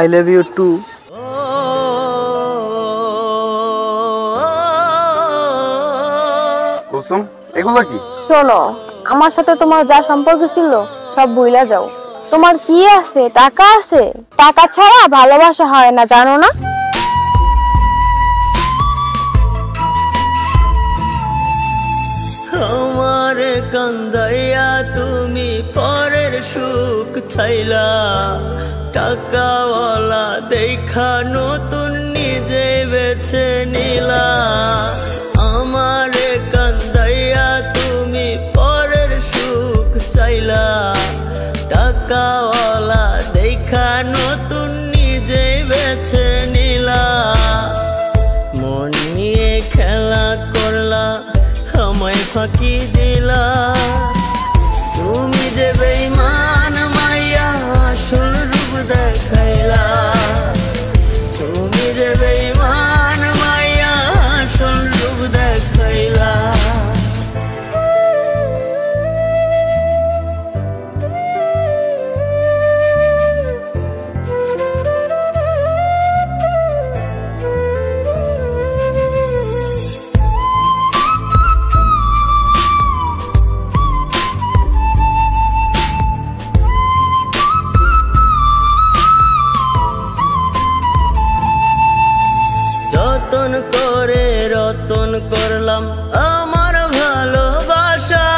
I love you too. Kulsum এগুলো কি? শোনো, আমার সাথে তোমার যা সম্পর্ক ছিল সব ভুলে যাও। তোমার কি আছে? টাকা আছে? টাকা ছাড়া ভালোবাসা হয় না, জানো না? আমার কান্দাইয়া তুমি পরের সুখ চাইলা, টাকাওয়ালা দেখা নতুন নিজে বেছে নিলা। আমার কান্দাইয়া তুমি পরের সুখ চাইলা, টাকাওয়ালা দেখা নতুন নিজে বেছে নিলা। মন নিয়ে খেলা করলা, আমায় ফাঁকি দিলা। তুমি যে বেঈমান মাইয়া আসল রূপ দেখাইলা। তুমি যে বেঈমান মাইয়া আসল রূপ দেখাইলা। যতন করে রতন করলাম আমার ভালোবাসা,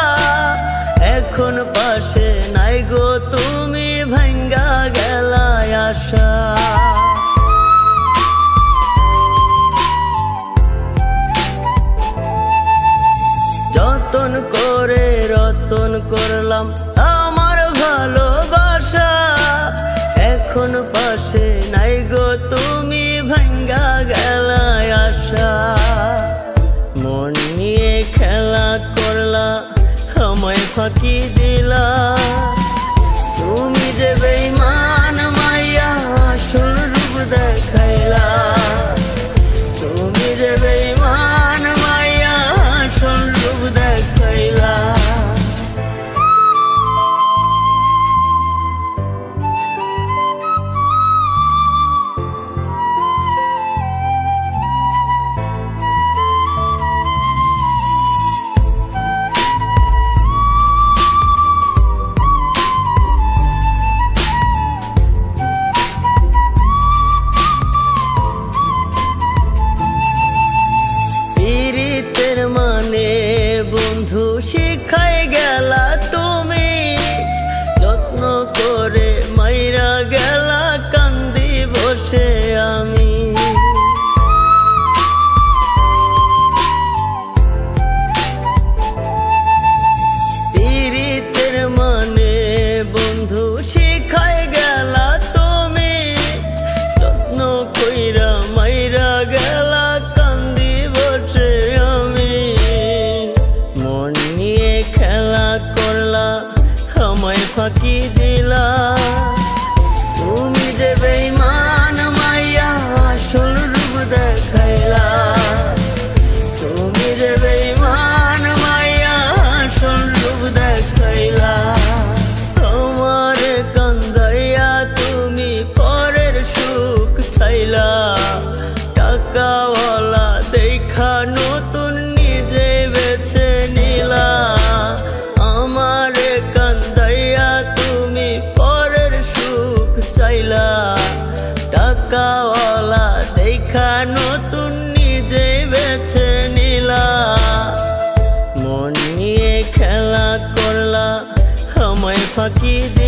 এখন পাশে নাই গো তুমি ভাঙ্গা গেলায় আশা। যতন করে রতন করলাম আমার ভালোবাসা, এখন পাশে নাই গো তুমি ভাঙ্গা গেলায় আশা। মন নিয়ে খেলা করলা, আমায় ফাঁকি দিলা। তুমি যে বেঈমান মাইয়া আসল রূপ দেখাইলা। তুমি যে বেঈমান মাইয়া আসল রূপ দেখাইলা। পীড়িতের মানে বন্ধু শিখাই গেলা তুমি, যত্ন করে মাইরা গেলা কান্দি বসে আমি। পীড়িতের মানে বন্ধু শিখাই গেলা তুমি, যত্ন কইরা মাইরা গেলা কান্দি বসে আমি। মন নিয়ে খেলা করলা, আমায় ফাঁকি দিলা। তুমি যে বেঈমান মাইয়া আসল রূপ দেখাইলা। তুমি যে বেঈমান মাইয়া আসল রূপ দেখাইলা। তোমার কান্দাইয়া তুমি পরের সুখ চাইলা, টাকাওয়ালা দেখা নতুন নিজে বেছে নিলা। আমার কান্দাইয়া তুমি পরের সুখ চাইলা, টাকাওয়ালা দেখা নতুন নিজে বেছে নিলা। মন নিয়ে খেলা করলা, আমায় ফাঁকি দিলা।